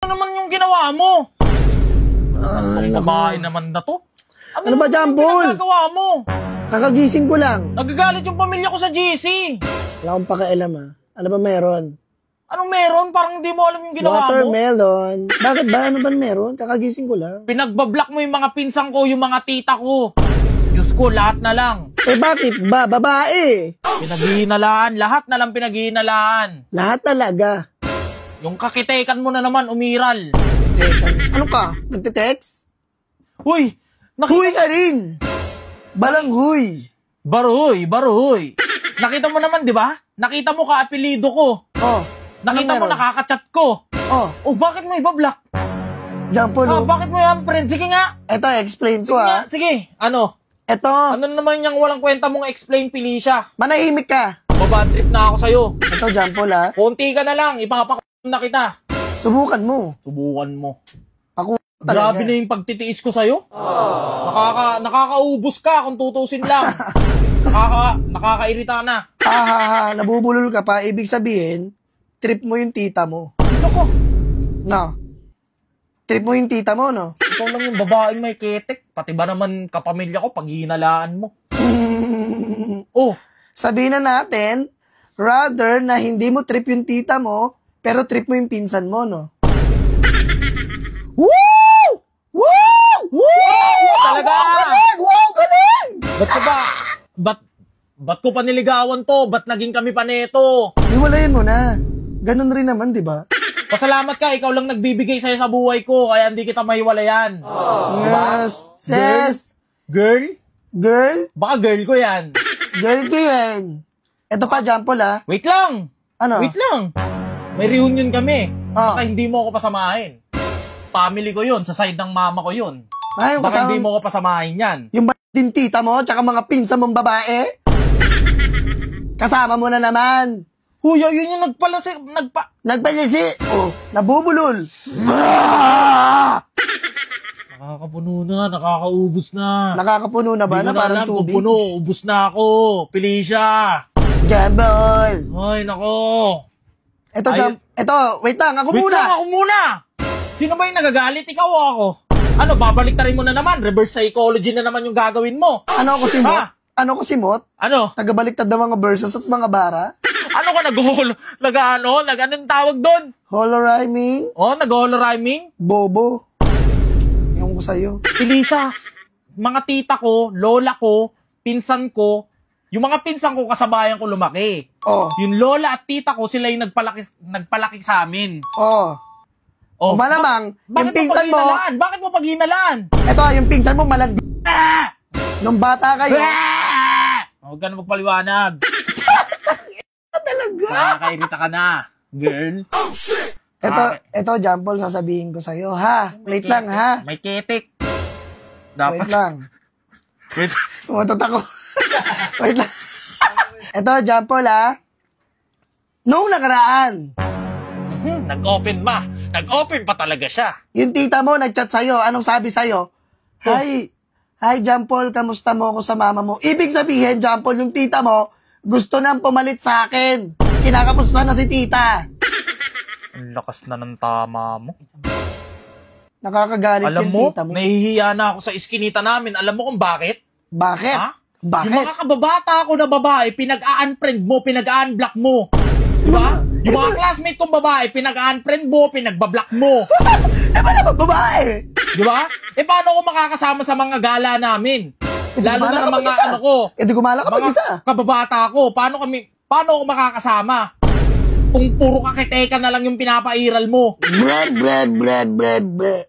Ano naman yung ginawa mo? Ang babae naman na to. Ano ba, Jambol? Ano ginagawa mo? Kakagising ko lang. Nagagalit yung pamilya ko sa GC. Wala akong pakialam, ha. Ano ba meron? Anong meron? Parang hindi mo alam yung ginawa mo. Watermelon. Bakit ba? Ano ba meron? Kakagising ko lang. Pinagbablock mo yung mga pinsang ko, yung mga tita ko. Diyos ko, lahat na lang. Eh bakit ba? Babae. Pinaghihinalaan. Lahat na lang pinaghihinalaan. Lahat talaga. Yung kakitekan mo na naman, umiral. Ano ka? Nagte-text? Huy! Huy ka rin! Balanghuy! Baruhoy. Nakita mo naman, di ba? Nakita mo ka-apelido ko. Oh. Nakita mo, nakaka-chat ko. Oh. Oh, bakit mo ibablock? Jambol, Bakit mo yan, friend? Sige nga. Eto, explain ko, Sige nga, ha. sige. Ano? Eto, Ano naman yung walang kwenta mong explain, Felicia? manahimik ka. Babad trip na ako sa'yo. Eto, Jambol, ha. Konti ka na lang, na kita. Subukan mo. Subukan mo. Ako talaga. Grabe na yung pagtitiis ko sa'yo. Nakakaubos ka kung tutusin lang. Nakakairita na. Nabubulol ka pa. Ibig sabihin, trip mo yung tita mo. Ito ko. No. Trip mo yung tita mo, no? Ikaw lang yung babaeng may ketek. Pati ba naman kapamilya ko pag hinalaan mo? Oh. Sabihin na natin, rather na hindi mo trip yung tita mo, pero trip mo yung pinsan mo, no? Woo! Woo! Woo! Talaga! Wow, galing! Ba't ko ba? Ba't ko pa niligawan to? Ba't naging kami pa neto? Iwalayan mo na. Ganun rin naman, di ba? Pasalamat ka, ikaw lang nagbibigay sa'yo sa buhay ko, kaya hindi kita mahiwalayan. Yes. Sis. Girl? Girl? Baka girl ko yan. Girl ko yan. Ito pa, Jampol, ha? Wait lang! Ano? Wait lang! May reunion kami. Oh. Baka hindi mo ako pasamahin. Family ko yun, sa side ng mama ko yun. Ay, Baka hindi mo ako pasamahin yan. Yung din tita mo, tsaka mga pinsan mong babae? Kasama mo na naman. Huy, yun yung Nagpalisi. Oh, nabubulol. Nakakapuno na, nakakaubos na. Nakakapuno na ba? Hindi Na ko na parang alam kung tubig? puno, ubos na ako. Felicia. Jambol. Ay, nako. Ito, wait lang, ako Wait muna. lang, ako muna. Sino ba yung nagagalit? Ikaw o ako? Ano, babalik ta rin mo na naman? Reverse psychology na naman yung gagawin mo. Ano ako si Mot? Ano ko si Mot? Ano? Tagabaliktad ng mga verses at mga bara? Ano ka anong tawag doon? Holo rhyming? Oh, nag-holo rhyming? Bobo. Yung ko sa'yo. Felicia, mga tita ko, lola ko, pinsan ko, yung mga pinsan ko kasabayan ko lumaki. Oh. Yung lola at tita ko, sila yung nagpalaki sa amin. Oh. Oh, malamang, yung bakit pinsan mo, Bakit mo paghinalaan? ito, yung pinsan mo malandi. Nung bata kayo, Huwag ka na magpaliwanag. talaga. Nakakairita ka na, girl. Ito, Jampol, sasabihin ko sa'yo, ha? Wait lang, ha? May ketik. Wait lang. Wait. Tumatot ako. Wait lang. Ito, Jampol, ha? Noong nakaraan, Nag-open ba? Nag-open pa talaga siya. yung tita mo nag-chat sa'yo, anong sabi sa'yo? Hi, Jampol, kamusta mo ako sa mama mo? Ibig sabihin, Jampol, yung tita mo, gusto nang pumalit sa akin. Kinakamusta na si tita. Ang lakas na ng tama mo. Nakakagalit Alam yung mo, tita mo. nahihiya na ako sa iskinita namin. Alam mo kung bakit? Bakit? Ha? Bakit? Yung mga kababata ko na babae, pinag-a-unfriend mo, pinag-a-unblock mo. Diba? Yung mga classmate kong babae, pinag-a-unfriend mo, pinag-bablock mo. Wala ba babae? Diba? Paano ako makakasama sa mga gala namin? Lalo na ng mga ano ko. Di gumala ka mga mag-isa. kababata ko. Paano ako makakasama? Kung puro kakiteka na lang yung pinapairal mo. Bleh, bleh, bleh, bleh, bleh.